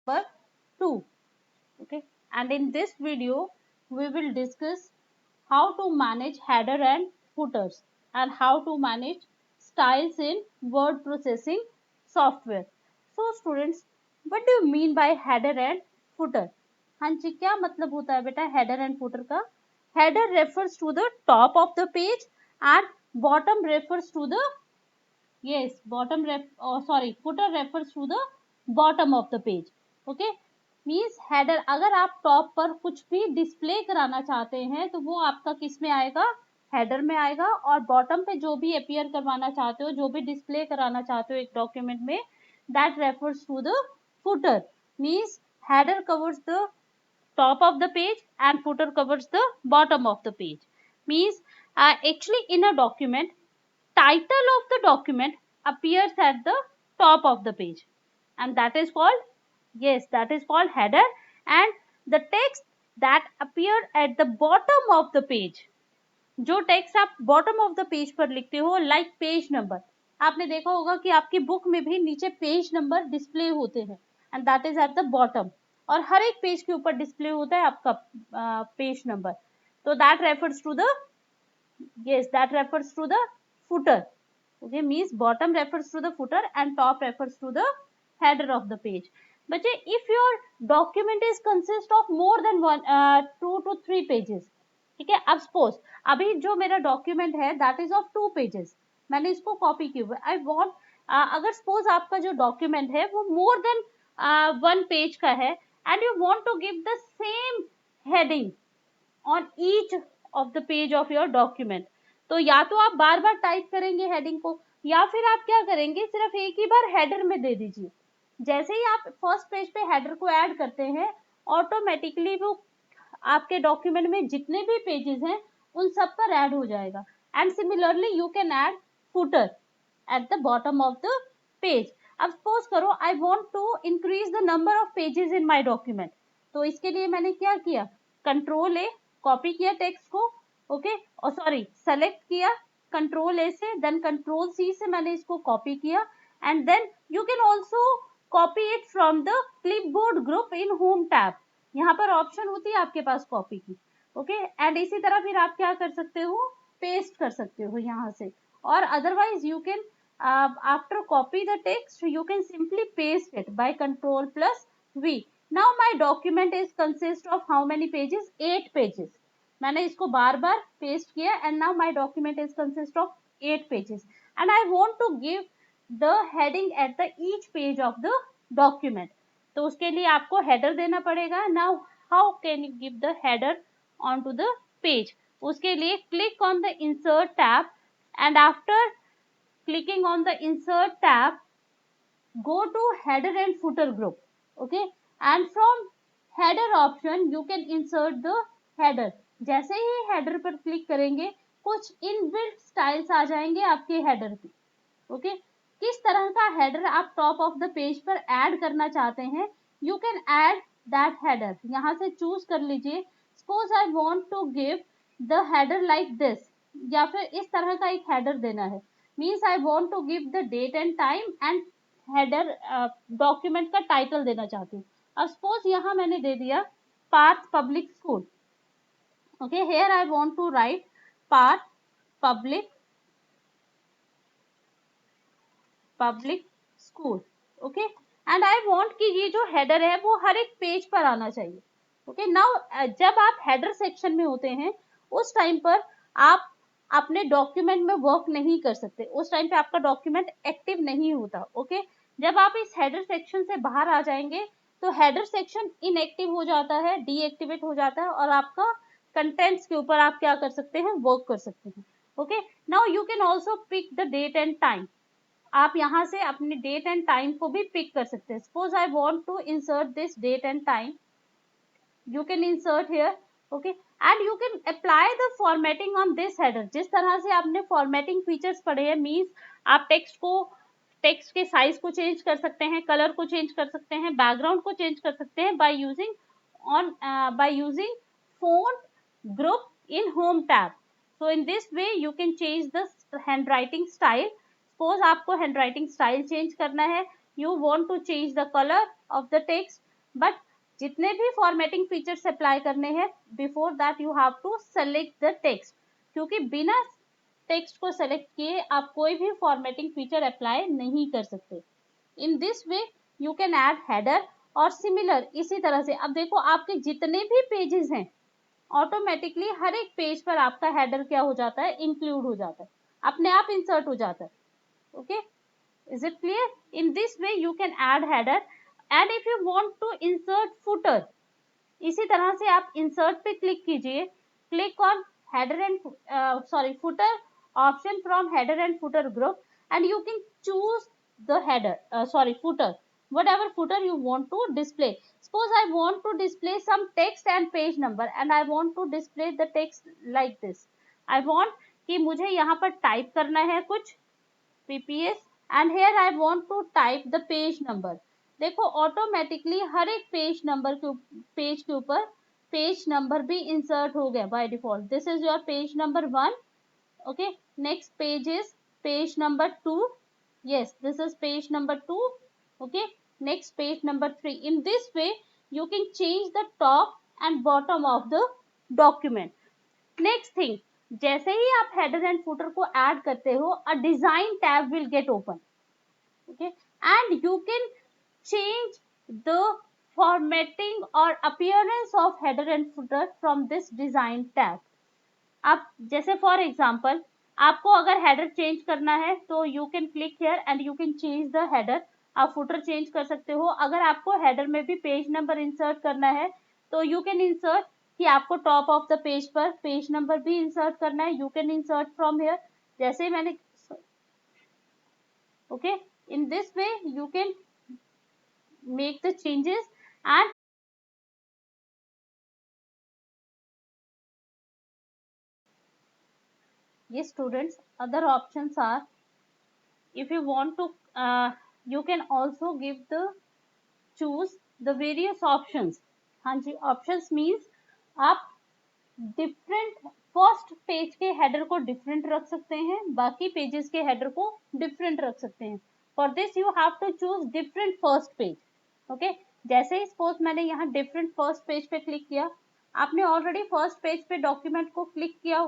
number 2. Okay, and in this video we will discuss how to manage header and footers and how to manage styles in word processing software. So students, what do you mean by header and footer? हाँ जी, क्या मतलब होता है बेटा header and footer का? Header refers to the top of the page and bottom refers to the footer refers to the bottom of the page. Okay, means header अगर आप top पर कुछ भी डिस्प्ले कराना चाहते हैं तो वो आपका किस में आएगा? हेडर में आएगा। और बॉटम पे जो भी अपीयर करवाना चाहते हो, जो भी डिस्प्ले कराना चाहते हो एक डॉक्यूमेंट में, that refers to the footer. Means header covers the top of the page and footer covers the bottom of the page. Means actually in a document, title of the document appears at the top of the page, and that is called header, and the text that appear at the bottom of the page, जो text आप bottom of the page पर लिखते हो, like page number, आपने देखा होगा कि आपकी बुक में भी नीचे पेज नंबर डिस्प्ले होते हैं, and that is eight the bottom, और हर एक पेज के ऊपर डिस्प्ले होता है आपका पेज नंबर। तो that refers to the footer. Okay, means bottom refers to the footer and top refers to the header of the page. बच्चे, if your document is consist of more than 2 to 3 pages, ठीक है, अब suppose अभी जो मेरा document है that is of 2 pages, मैंने इसको कॉपी किया, आई वांट, अगर सपोज आपका जो डॉक्यूमेंट है वो मोर देन 1 पेज का है and you want to give the same heading on each of the page of your document, तो या तो आप बार बार टाइप करेंगे हेडिंग को, या फिर आप क्या करेंगे, सिर्फ एक ही बार हेडर में दे दीजिए। जैसे ही आप फर्स्ट पेज पे हेडर को ऐड करते हैं, ऑटोमेटिकली वो आपके डॉक्यूमेंट में जितने भी पेजेस हैं उन सब पर ऐड हो जाएगा। And similarly you can add footer at the bottom of the page. अब सपोज करो I want to increase the number of pages in my document, तो इसके लिए मैंने क्या किया, कंट्रोल ए, कॉपी किया टेक्स्ट को, ओके, और सॉरी सेलेक्ट किया कंट्रोल ए से, देन कंट्रोल सी से मैंने इसको कॉपी किया, and then you can also copy it from the clipboard group in home tab, यहाँ पर ऑप्शन होती है आपके पास कॉपी की, ओके, एंड इसी तरह फिर आप क्या कर सकते हो, पेस्ट कर सकते हो यहाँ से, और otherwise you can after copy the text you can simply paste it by control plus v. now my document is consist of how many pages, 8 pages, मैंने इसको बार बार पेस्ट किया, and now my document is consist of 8 pages, and I want to give the heading at the each page of the document, तो उसके लिए आपको header देना पड़ेगा। Now how can you give the header on to the page, उसके लिए click on the insert tab, and after clicking on the insert tab go to header and footer group, okay, and from header option you can insert the header। जैसे ही header पर click करेंगे कुछ inbuilt styles आ जाएंगे आपके header पे, okay, किस तरह का हेडर आप टॉप ऑफ द पेज पर ऐड करना चाहते हैं, you can add that header, यहाँ से चूज कर लीजिए। Suppose I want to give the header like this, या फिर इस तरह का एक हेडर देना है, means I want to give the date and time and header document का टाइटल देना चाहती हूँ। अब सपोज यहाँ मैंने दे दिया Parth public school, okay, here I want to write Parth public school, okay, and I want कि ये जो हेडर है वो हर एक पेज पर आना चाहिए, ओके। नाउ जब आप हेडर सेक्शन में होते हैं उस टाइम पर आप अपने डॉक्यूमेंट में वर्क नहीं कर सकते, उस टाइम पे आपका डॉक्यूमेंट एक्टिव नहीं होता, ओके। जब आप इस हेडर सेक्शन से बाहर आ जाएंगे तो हेडर सेक्शन इनएक्टिव हो जाता है, डीएक्टिवेट हो जाता है, और आपका कंटेंट्स के ऊपर आप क्या कर सकते हैं, वर्क कर सकते हैं, okay. Now you can also pick the date and time, आप यहाँ से अपने डेट एंड टाइम को भी पिक कर सकते हैं। Suppose I want to insert this date and time, you can insert here, okay, and you can apply the formatting on this header. जिस तरह से आपने फॉर्मेटिंग फीचर्स पढ़े हैं, मीन्स आप टेक्स्ट के साइज को चेंज कर सकते हैं, कलर को चेंज कर सकते हैं, बैकग्राउंड को चेंज कर सकते हैं by using font group in home tab. So in this way you can change the handwriting style. Suppose आपको हैंडराइटिंग स्टाइल चेंज करना है, you want to change the colour of the text, but जितने भी formatting features apply करने हैं, before that you have to select the text, क्योंकि बिना text को सेलेक्ट किए आप कोई भी फॉर्मेटिंग फीचर अप्लाई नहीं कर सकते। इन this way you can add header और सिमिलर इसी तरह से। अब देखो आपके जितने भी पेजेस हैं, ऑटोमेटिकली हर एक पेज पर आपका हेडर क्या हो जाता है, इंक्लूड हो जाता है, अपने आप इंसर्ट हो जाता है। Okay, is it clear? In this way you can add header and if you want to insert footer, इसी तरह से आप इंसर्ट पे क्लिक कीजिए, click on header and footer option from header and footer group and you can choose the header footer, whatever footer you want to display. Suppose I want to display some text and page number and I want to display the text like this. I want कि मुझे यहाँ पर type करना है कुछ pps and here I want to type the page number. देखो automatically हर एक page के ऊपर पेज नंबर भी इंसर्ट हो गया by default. This is your page number 1. Okay, next page is page number 2. Yes, this is page number 2. Okay, next page number 3. In this way you can change the top and bottom of the document. Next thing, जैसे ही आप header and footer को add करते हो, a design tab will get open. Okay, and you can change the formatting or appearance of header and footer from this design tab. आप जैसे for example आपको अगर हेडर चेंज करना है तो you can click here and you can change the header. आप footer change कर सकते हो. अगर आपको हेडर में भी पेज नंबर इंसर्ट करना है तो यू कैन इंसर्ट कि आपको टॉप ऑफ द पेज पर पेज नंबर भी इंसर्ट करना है. You can insert from here. जैसे मैंने okay, in this way you can make the changes and yes students, other options are if you want to you can also give the choose the various options. हाँ जी, options means आप different first page के header को different रख सकते हैं, बाकी pages के header को डिफरेंट रख सकते हैं. For this you have to choose different first page. Okay, जैसे ही सपोज मैंने यहाँ डिफरेंट फर्स्ट पेज पे क्लिक किया, आपने ऑलरेडी फर्स्ट पेज पे डॉक्यूमेंट को क्लिक किया.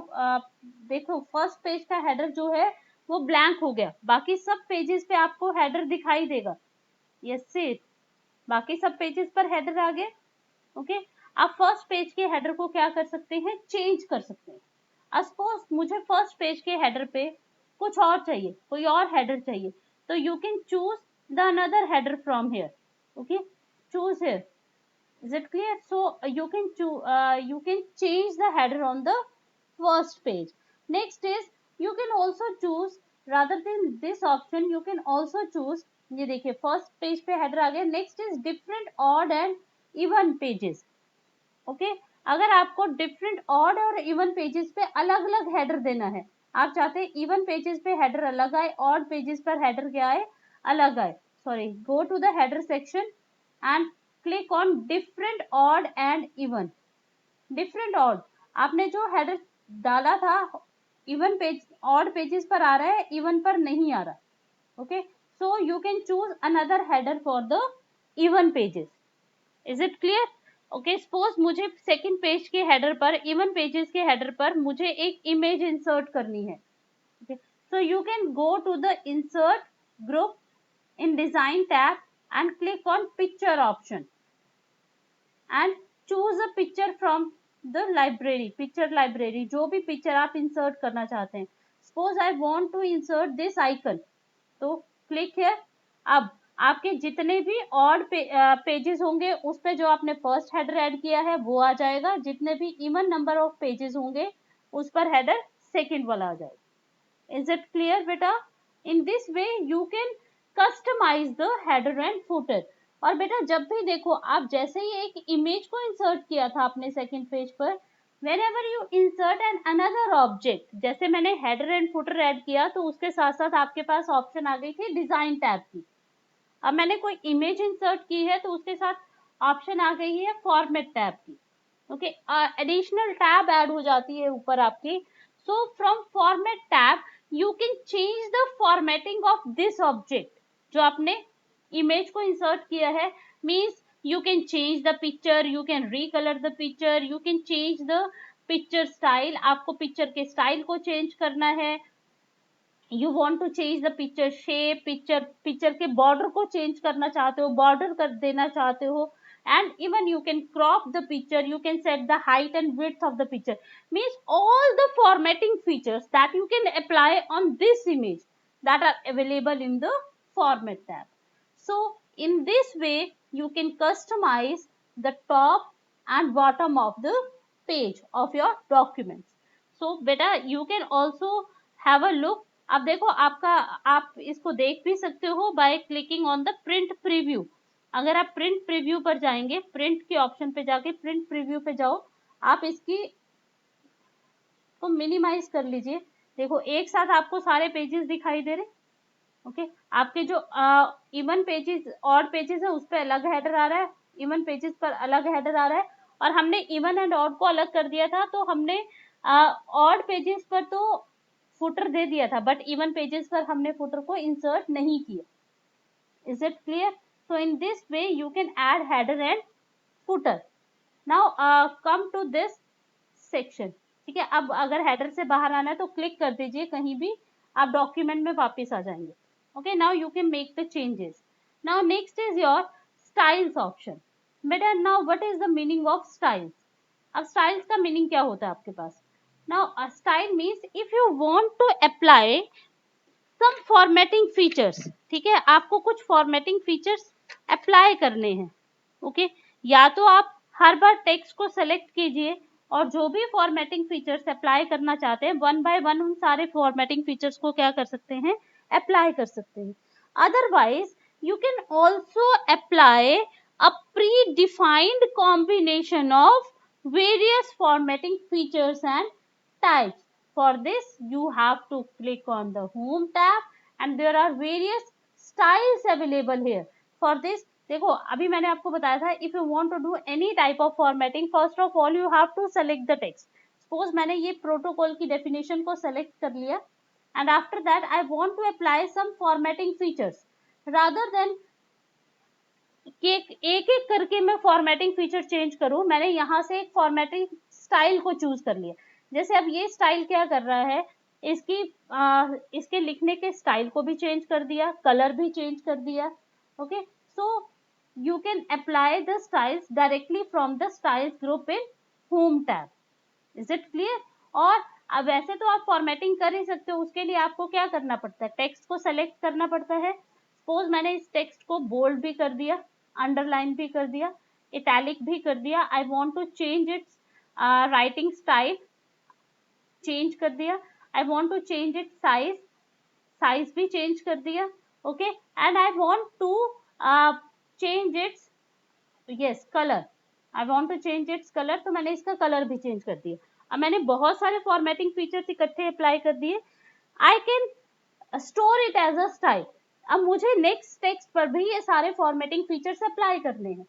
देखो फर्स्ट पेज का हेडर जो है वो ब्लैंक हो गया, बाकी सब पेजेस पे आपको हेडर दिखाई देगा. यस इट, बाकी सब पेजेस पर हेडर आ गए. ओके, आप फर्स्ट पेज के हेडर को क्या कर सकते हैं, चेंज कर सकते हैं. अब सपोज मुझे फर्स्ट पेज के हेडर पे कुछ और चाहिए, कोई और हेडर चाहिए, तो you can choose the another header from here. Okay, choose here. Is it clear? So you can change the header on the first page. Next is you can also choose, rather than this option you can also choose, ये देखिए first page पे header आ गया. Next is different odd and even pages. Okay, अगर आपको different odd और even pages पे अलग अलग हेडर देना है, आप चाहते हैं इवन पेजेस पे हेडर अलग आए, ऑड पेजेस पर हेडर क्या आए, अलग आए. Sorry, go to the header section and click on different odd and even. Different odd, आपने जो हेडर डाला था इवन पेज ऑड पेजेस पर आ रहा है, इवन पर नहीं आ रहा. Okay, so you can choose another header for the even pages. Is it clear? Okay, suppose मुझे सेकंड पेज के हेडर पर, इवन पेजेस के हेडर पर मुझे एक इमेज इंसर्ट करनी है. Okay, so you can go to the insert group in design tab and click on picture option and choose a picture from the library. Picture library, जो भी picture आप insert करना चाहते हैं. Suppose I want to insert this icon, तो click here. अब आपके जितने भी ऑड पेजेस होंगे उस पे जो आपने फर्स्ट हेडर ऐड किया है वो आ जाएगा. जितने भी इवन नंबर ऑफ पेजेस होंगे उस पर हेडर सेकंड वाला आ जाएगा. इज इट क्लियर बेटा? In this way you can customize the header and footer. और बेटा जब भी देखो, आप जैसे ही एक इमेज को इंसर्ट किया था अपने सेकंड पेज पर, whenever you insert an another object, जैसे मैंने हेडर एंड फुटर ऐड किया तो उसके साथ साथ आपके पास ऑप्शन आ गई थी डिजाइन टैब की. अब मैंने कोई इमेज इंसर्ट की है तो उसके साथ ऑप्शन आ गई है फॉर्मेट टैब की. ओके, एडिशनल टैब ऐड हो जाती है ऊपर आपकी. So from format tab you can change the formatting of this object. जो आपने इमेज को इंसर्ट किया है, means You can change the picture, you can recolor the picture, you can change the picture style. आपको picture के style को change करना है. You want to change the picture shape, picture के बॉर्डर को चेंज करना चाहते हो, बॉर्डर कर देना चाहते हो. And even you can crop the picture, you can set the height and width of the picture. Means all the formatting features that you can apply on this image that are available in the format tab. So in this way you can customize the top and bottom of the page of your documents. So beta you can also have a look. अब देखो आपका, आप इसको देख भी सकते हो by clicking on the print preview. अगर आप प्रिंट प्रीव्यू पर जाएंगे, प्रिंट के ऑप्शन पे जाके प्रिंट प्रीव्यू पे जाओ, आप इसकी को मिनिमाइज कर लीजिए. देखो एक साथ आपको सारे पेजेस दिखाई दे रहे. ओके आपके जो इवन पेजेस ऑड पेजेस है उस पर अलग हेडर आ रहा है, इवन पेजेस पर अलग हेडर आ रहा है. और हमने इवन एंड ऑड को अलग कर दिया था, तो हमने ऑड पेजेस पर तो फुटर दे दिया था, बट इवन पेजेस पर हमने फुटर को इंसर्ट नहीं किया. Is it clear? So in this way you can add header and footer. Now come to this section. ठीक है, अब अगर हेडर से बाहर आना है तो क्लिक कर दीजिए कहीं भी, आप डॉक्यूमेंट में वापस आ जाएंगे. Okay, now you can make the changes. Now next is your styles option. Beta now what is the meaning of styles? अब styles का meaning क्या होता है आपके पास? Now a style means if you want to apply some formatting features. ठीक है, आपको कुछ formatting features apply करने हैं. Okay, या तो आप हर बार टेक्स्ट को सेलेक्ट कीजिए और जो भी फॉर्मेटिंग फीचर्स अप्लाई करना चाहते हैं वन बाय वन उन सारे फॉर्मेटिंग फीचर्स को क्या कर सकते हैं, अप्लाई कर सकते हैं. Otherwise you can also apply a pre defined combination of various formatting features and types. For this you have to click on the home tab and there are various styles available here. For this देखो अभी मैंने आपको बताया था, if you want to do any type of formatting first of all you have to select the text. Suppose मैंने ये protocol की definition को सेलेक्ट कर लिया and after that I want to apply some formatting features. rather than एक एक करके मैं फॉर्मेटिंग फीचर चेंज करूं, मैंने यहां से एक फॉर्मेटिंग स्टाइल को चूज कर लिया. जैसे अब ये स्टाइल क्या कर रहा है, इसके लिखने के स्टाइल को भी चेंज कर दिया, कलर भी चेंज कर दिया. Okay so you can apply the styles directly from the styles group in home tab. is it clear? और अब वैसे तो आप फॉर्मेटिंग कर ही सकते हो, उसके लिए आपको क्या करना पड़ता है, टेक्स्ट को सेलेक्ट करना पड़ता है. सपोज मैंने इस टेक्स्ट को बोल्ड भी कर दिया, अंडरलाइन भी कर दिया, इटैलिक भी कर दिया. I want to change its writing style, change कर दिया. I want to change its size भी चेंज कर दिया. Okay and I want to change its colour. I want to change its colour, तो मैंने इसका कलर भी चेंज कर दिया. अब मैंने बहुत सारे फॉर्मेटिंग फीचर्स इकट्ठे अप्लाई कर दिए. I can store it as a style. अब मुझे नेक्स्ट टेक्स्ट पर भी ये सारे फॉर्मेटिंग फीचर्स अप्लाई करने हैं.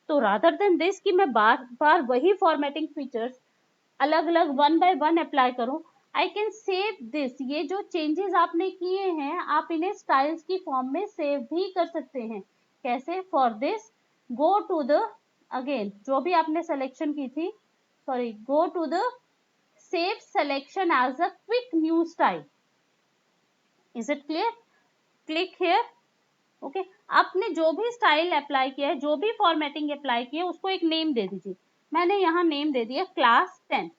तो रादर देन दिस कि मैं बार बार वही फॉर्मेटिंग फीचर्स अलग अलग वन बाय वन अप्लाई करूं, आई कैन सेव दिस. ये जो चेंजेस आपने किए हैं आप इन्हें स्टाइल्स की फॉर्म में सेव भी कर सकते हैं. कैसे? For this go to the again जो भी आपने सिलेक्शन की थी, sorry, go to the save selection as a quick new style. Is it clear? Click here. Okay आपने जो भी स्टाइल अप्लाई किया है, जो भी फॉर्मेटिंग अप्लाई की है, उसको एक नेम दे दीजिए. मैंने यहाँ नेम दे दिया class 10.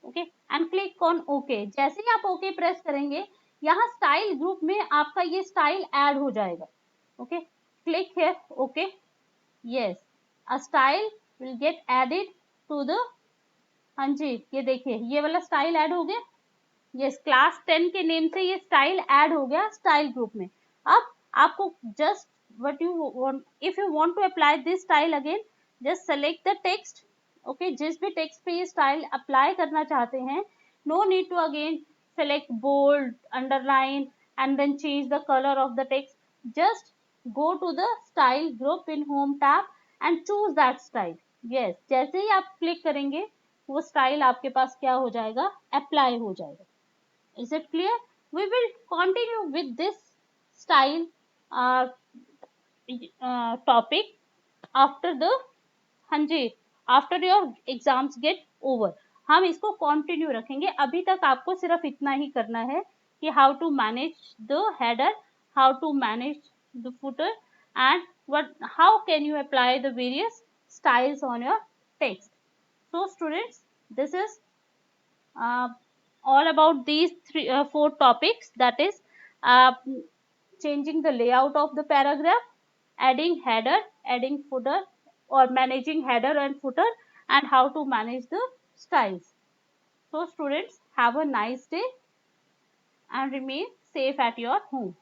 Okay and click on okay. जैसे ही आप ओके प्रेस करेंगे यहाँ स्टाइल ग्रुप में आपका ये स्टाइल ऐड हो जाएगा. Okay click here okay. Yes a style will get added to the, हाँ जी ये देखिए ये वाला स्टाइल ऐड हो गया. यस क्लास 10 के नेम से ये स्टाइल ऐड हो गया स्टाइल ग्रुप में. अब आपको just what you want, if you want to apply this style again just select the text. Okay जिस भी टेक्स्ट पे ये स्टाइल अप्लाई करना चाहते हैं, no need to again select bold, underline and then change the colour of the text. Just go to the style group in home tab and choose that style. Yes जैसे ही आप click करेंगे वो style आपके पास क्या हो जाएगा, apply हो जाएगा. Is it clear? We will continue with this style topic after the, हाँ जी, after your exams get over. हम इसको कंटिन्यू रखेंगे। अभी तक आपको सिर्फ इतना ही करना है कि how to manage the header, how to manage the footer, and what how can you apply the various styles on your text. So students, this is uh, all about these four topics, that is uh, changing the layout of the paragraph, adding header, adding footer, or managing header and footer, and how to manage the styles. So students, have a nice day and remain safe at your home.